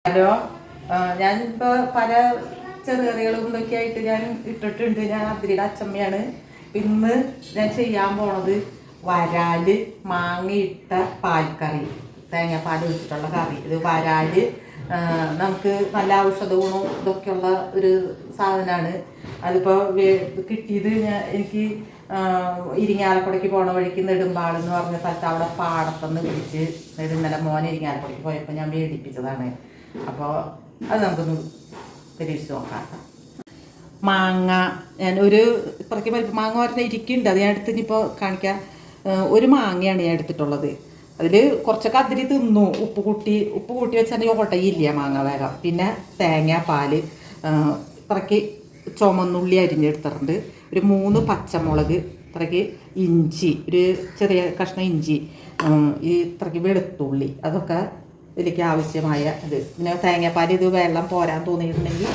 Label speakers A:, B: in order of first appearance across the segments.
A: Hello, ഞാനിപ്പോൾ പല ചെറുകറികളും ഇതൊക്കെ ആയിട്ട് ഞാൻ ഇട്ടിട്ടുണ്ട്. ഞാൻ അതിരിയുടെ അച്ചമ്മയാണ്. ഇന്ന് ഞാൻ ചെയ്യാൻ പോണത് വരാല് മാങ്ങയിട്ട പാൽക്കറി, തേങ്ങാപ്പാൽ ഒഴിച്ചിട്ടുള്ള കറി. ഇത് വരാല് നമുക്ക് നല്ല ഔഷധ ഗുണവും ഇതൊക്കെയുള്ള ഒരു സാധനമാണ്. അതിപ്പോൾ കിട്ടിയത് എനിക്ക് ഇരിങ്ങാലക്കുടയ്ക്ക് പോണ വഴിക്ക് നെടുമ്പാടെന്ന് പറഞ്ഞ സ്ഥലത്ത് അവിടെ പാടത്തുനിന്ന് പിടിച്ച് ഇന്നലെ മോനെ ഇരിങ്ങാലക്കുടയ്ക്ക് പോയപ്പോൾ ഞാൻ മേടിപ്പിച്ചതാണ്. അപ്പോൾ അത് നമുക്കൊന്ന് പരീക്ഷിച്ച് നോക്കാം. മാങ്ങ ഞാൻ ഒരു ഇപ്പറയ്ക്ക് മാങ്ങ പറഞ്ഞാൽ ഇരിക്കുന്നുണ്ട്, അത് ഞാൻ എടുത്ത് ഇനിയിപ്പോൾ കാണിക്കാം. ഒരു മാങ്ങയാണ് ഞാൻ എടുത്തിട്ടുള്ളത്. അതിൽ കുറച്ചൊക്കെ അതിരി തിന്നു. ഉപ്പ് കൂട്ടി വെച്ചാൽ ഓട്ടയില്ല മാങ്ങ വേഗം. പിന്നെ തേങ്ങാപ്പാൽ, ഇത്രയ്ക്ക് ചുമന്നുള്ളി അരിഞ്ഞെടുത്തിട്ടുണ്ട്, ഒരു 3 പച്ചമുളക്, ഇത്രയ്ക്ക് ഇഞ്ചി, ഒരു ചെറിയ കഷ്ണം ഇഞ്ചി, ഈ ഇത്രയ്ക്ക് വെളുത്തുള്ളി, അതൊക്കെ ഇതിലേക്ക് ആവശ്യമായ ഇത്. പിന്നെ തേങ്ങാപ്പാൽ ഇത് വെള്ളം പോരാൻ തോന്നിയിട്ടുണ്ടെങ്കിൽ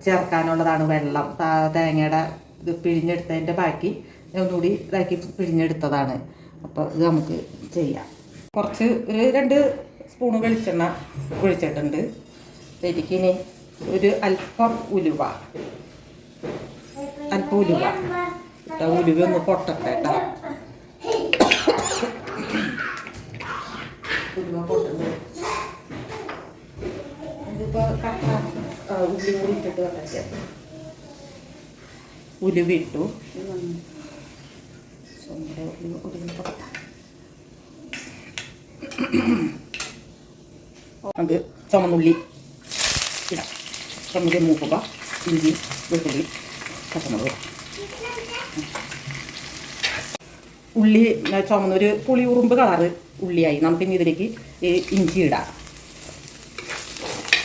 A: ചേർക്കാനുള്ളതാണ് വെള്ളം. തേങ്ങയുടെ ഇത് പിഴിഞ്ഞെടുത്തതിൻ്റെ ബാക്കി ഒന്നുകൂടി ഇതാക്കി പിഴിഞ്ഞെടുത്തതാണ്. അപ്പോൾ ഇത് നമുക്ക് ചെയ്യാം. കുറച്ച് ഒരു 2 സ്പൂൺ വെളിച്ചെണ്ണ ഒഴിച്ചിട്ടുണ്ട്. ശരിക്കിനി ഒരു അല്പം ഉലുവ ഉലുവ ഒന്ന് പൊട്ടട്ടെ കേട്ടോ. ഉലുവ പൊട്ടുണ്ട്. ഇതിപ്പോൾ ഉള്ളി കൂടി ഇട്ടിട്ട് വന്നിട്ട് ഉലുവ ഇട്ടു. അത് ചുമന്നുള്ളി ഇടാം. ചുമന്നുള്ളി മൂക്കുക, ഇഞ്ചി, വെളുത്തുള്ളി, പച്ചമുളക്. ഉള്ളി ചുമന്നൊരു പുളി ഉറുമ്പ് കളറ് ഉള്ളിയായി. നമുക്കിനി ഇതിലേക്ക് ഇഞ്ചി ഇടാം.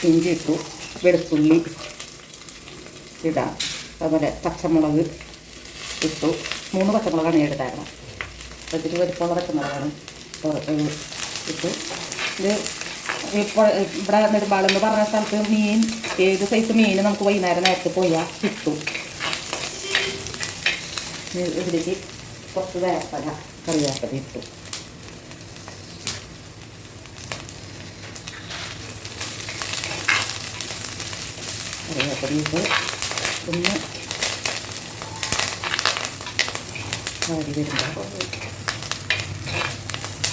A: ഇഞ്ചി ഇട്ടു, വെളുത്തുള്ളി ഇടാം, അതുപോലെ പച്ചമുളക് ഇട്ടു. 3 പച്ചമുളകാണ് ഞാൻ എടുത്തായിരുന്നു. അതിൽ വലിപ്പമുള്ള പച്ചമുളകാണ് ഇട്ടു. ഇത് ഇപ്പോൾ ഇവിടെ നെടുമ്പാടെന്ന് പറഞ്ഞ സ്ഥലത്ത് മീൻ, ഏത് സൈസ് മീൻ നമുക്ക് വൈകുന്നേരം നേരത്തെ പോയാൽ കിട്ടും. ഇതിലേക്ക് കുറച്ച് കറിവേപ്പില ഇട്ടു. കറിവേപ്പില ഇട്ട് ഒന്ന് വാടി വരുമ്പോൾ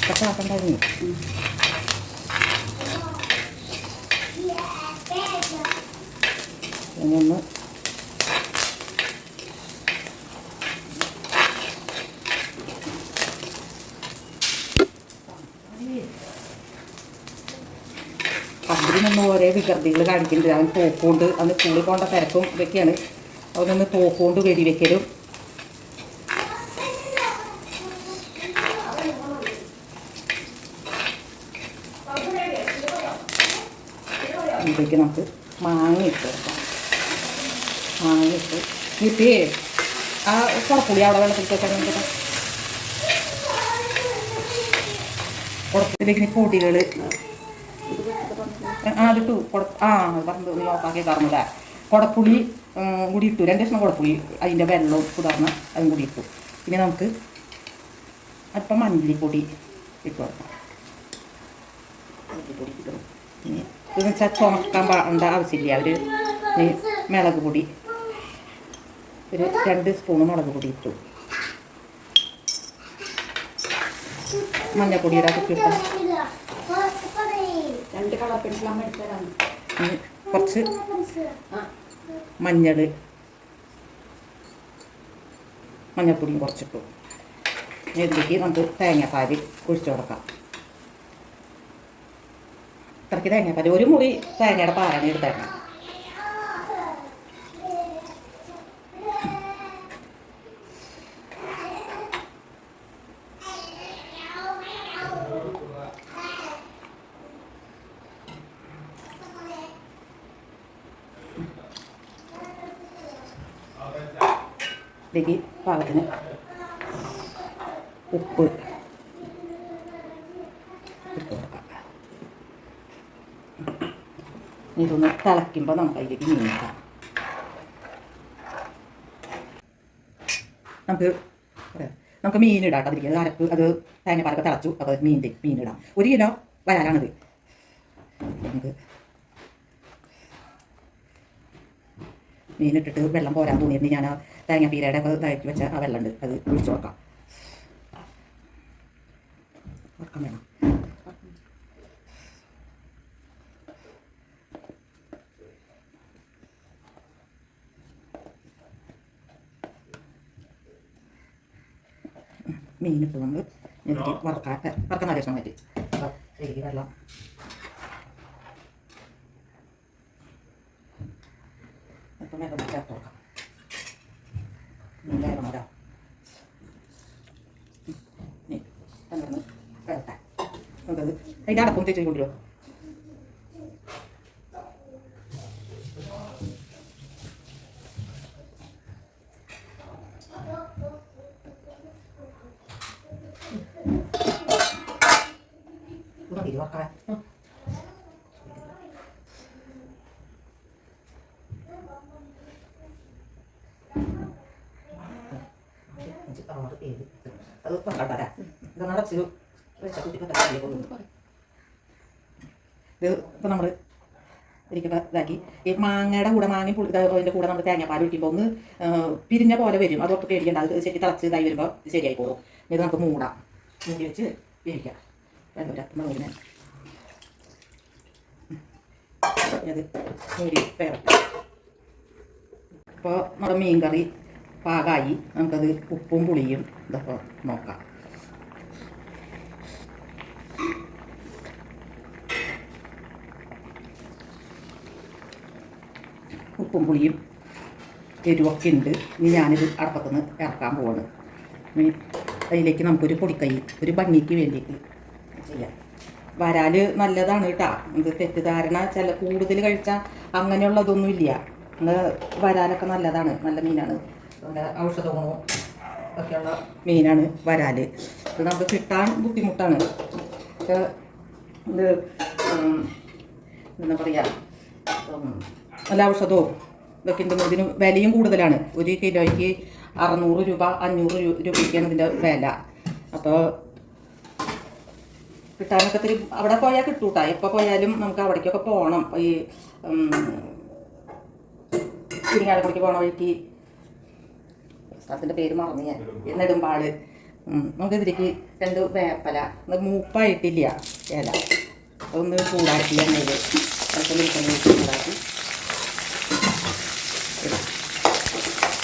A: പച്ചാക്കണ്ടായിരുന്നു. ഒന്ന് അതിനൊന്നും ഓരോ വികൃതികൾ കാണിക്കുന്നുണ്ട്. അവൻ തോക്കുകൊണ്ട് അന്ന് സ്കൂളിൽ പോകേണ്ട തിരക്കും ഇതൊക്കെയാണ്. അവനൊന്ന് തോക്കുകൊണ്ട് വെടിവെക്കലും. ഇതിലേക്ക് നമുക്ക് മാങ്ങ ഇട്ട് കൊടുക്കാം. മാങ്ങ ഇട്ട് ഇട്ടേ ആ കുടപ്പുളി അവിടെ വെള്ളത്തിൽ വെച്ചാൽ കുടപ്പത്തിലേക്ക് പൊടികൾ അതിട്ടു. അത് പറഞ്ഞത് ഓഫാക്കി കറന്നില്ല. കുടപ്പുളി കൂടി ഇട്ടു, 2 കഷ്ണം കുടപ്പുളി, അതിൻ്റെ വെള്ളവും കുതിർന്ന് അതും കൂടി ഇട്ടു. പിന്നെ നമുക്ക് അല്പം മല്ലിപ്പൊടി ഇട്ട് കൊടുക്കാം. മല്ലിപ്പൊടി ഇടും. പിന്നെ ഇതെന്ന് വെച്ചാൽ ചുമക്കാൻ പാടേണ്ട ആവശ്യമില്ല. ഒരു മുളക് പൊടി, ഒരു 2 സ്പൂൺ മുളക് പൊടി ഇട്ടു. മഞ്ഞപ്പൊടിയുടെ കുട്ടിയിട്ട കുറച്ച് മഞ്ഞൾപ്പൊടിയും കുറച്ചിട്ടു. ഇതിലേക്ക് നമുക്ക് തേങ്ങാപ്പാൽ ഒഴിച്ചു കൊടുക്കാം. ഇത്രയ്ക്ക് തേങ്ങാപ്പാൽ, 1 മുറി തേങ്ങയുടെ പാലാണ് എടുത്തേക്കണം. ഇതിലേക്ക് പാകത്തിന് ഉപ്പ് ഇട്ട് കൊടുക്കാം. ഇതൊന്ന് തിളയ്ക്കുമ്പോൾ നമുക്ക് അതിലേക്ക് മീൻ ഇടാം. നമുക്ക് മീനിടാം. അതിരിക്കുന്നത് അരപ്പ്, അത് തേങ്ങാപ്പാലൊക്കെ തിളച്ചു. അപ്പോൾ മീനിടാം. 1 കിലോ വരാലാണിത്. നമുക്ക്
B: മീനിട്ടിട്ട് വെള്ളം പോരാൻ തോന്നിയിട്ട് ഞാൻ ആ തേങ്ങാപ്പീരയുടെ ഒക്കെ ഇതാക്കി വെച്ച ആ വെള്ളം ഉണ്ട്, അത് ഒഴിച്ചു കൊടുക്കാം. വറക്കാൻ വേണം. മീനിട്ട് നമ്മൾ വറക്കാൻ ആവശ്യം പറ്റി ശരി വെള്ളം ഇപ്പം വേഗം ചേർത്ത് കൊടുക്കാം. വേഗം വരാം. വരട്ടെ നമുക്കത് അതിൻ്റെ അടപ്പം തേച്ച് കൊണ്ടുവരുമോ? വറക്കാൻ അത് കണ്ടാ ഇത് നടച്ച് ഇത് ഇപ്പം നമ്മൾ ഇരിക്കുന്ന ഇതാക്കി ഈ മാങ്ങയുടെ കൂടെ അതിൻ്റെ കൂടെ നമ്മൾ തേങ്ങാപ്പാൽ ഒഴിക്കുമ്പോൾ ഒന്ന് പിരിഞ്ഞ പോലെ വരും. അതൊക്കെ പേടിക്കേണ്ട, അത് ശരി തിളച്ച് ഇതായി വരുമ്പോൾ ശരിയായി പോകും. ഇത് നമുക്ക് മൂടി വെച്ച് വേവിക്കാം. മുളകിനെ അത് മൂടി വേവട്ടെ. അപ്പോൾ നമ്മുടെ മീൻ കറി പാകമായി. നമുക്കത് ഉപ്പും പുളിയും ഇതൊക്കെ നോക്കാം. ഉപ്പും പുളിയും എരിവൊക്കെ ഉണ്ട്. ഇനി ഞാനിത് അടപ്പത്തുനിന്ന് ഇറക്കാൻ പോവാണ്. അതിലേക്ക് നമുക്കൊരു പൊടിക്കൈ ഒരു ഭംഗിക്ക് വേണ്ടിയിട്ട് ചെയ്യാം. വരാൽ നല്ലതാണ് കേട്ടോ. ഇത് തെറ്റിദ്ധാരണ ചില കൂടുതൽ കഴിച്ചാൽ അങ്ങനെയുള്ളതൊന്നും ഇല്ല. വരാലൊക്കെ നല്ലതാണ്, നല്ല മീനാണ്. നല്ല ഔഷധ ഗുണവും ഒക്കെയുള്ള മീനാണ് വരാൽ. ഇത് നമുക്ക് കിട്ടാൻ ബുദ്ധിമുട്ടാണ്. ഇത് എന്താ പറയുക, നല്ല ഔഷധവും ഇതൊക്കെ ഉണ്ടെന്ന്. ഇതിന് വിലയും കൂടുതലാണ്. ഒരു കിലോയ്ക്ക് 600 രൂപ 500 രൂപയ്ക്കാണ് ഇതിൻ്റെ വില. അപ്പോൾ കിട്ടാനൊക്കെ ഇത്തിരി അവിടെ പോയാൽ കിട്ടൂട്ടാ. എപ്പോൾ പോയാലും നമുക്ക് അവിടേക്കൊക്കെ പോകണം. ഈ ഇരിങ്ങാലക്കുടിക്ക് പോകണ വഴിക്ക് സ്ഥലത്തിൻ്റെ പേര് മറന്നു ഞാൻ, നെടുമ്പാട്. നമുക്കിതിലേക്ക് 2 വേപ്പല, മൂപ്പായിട്ടില്ല ഇല, ഒന്ന് ചൂടാക്കി എണ്ണയിൽ ചൂടാക്കി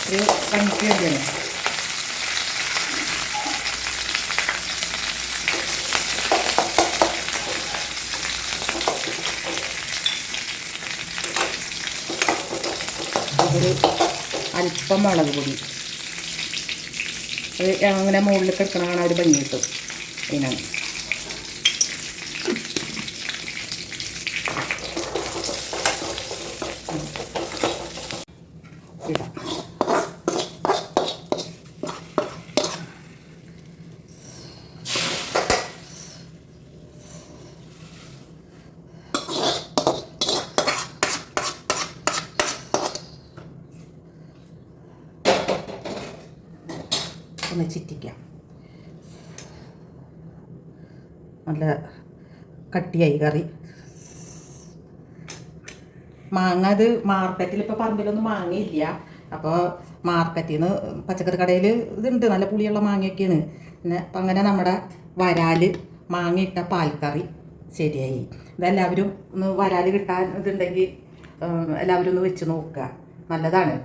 B: ഒരു പണിക്ക് വേണ്ടിയാണ്. ഒരു അല്പം മുളക് പൊടി, അത് അങ്ങനെ മുകളിൽ കിടക്കണ കാണാൻ ഒരു ഭംഗി കിട്ടും. അതിനാണ് ഇടാം. ഒന്ന് ചിറ്റിക്കാം. നല്ല കട്ടിയായി കറി. മാങ്ങ അത് മാർക്കറ്റിൽ ഇപ്പോൾ പറമ്പിലൊന്നും മാങ്ങയില്ല. അപ്പോൾ മാർക്കറ്റിൽ നിന്ന് പച്ചക്കറി കടയിൽ ഇതുണ്ട്, നല്ല പുളിയുള്ള മാങ്ങയൊക്കെയാണ്. പിന്നെ അപ്പം അങ്ങനെ നമ്മുടെ വരാൽ മാങ്ങയിട്ട പാൽക്കറി ശരിയായി. ഇതെല്ലാവരും ഒന്ന് വരാൽ കിട്ടാൻ ഇതുണ്ടെങ്കിൽ എല്ലാവരും ഒന്ന് വെച്ച് നോക്കുക, നല്ലതാണ്.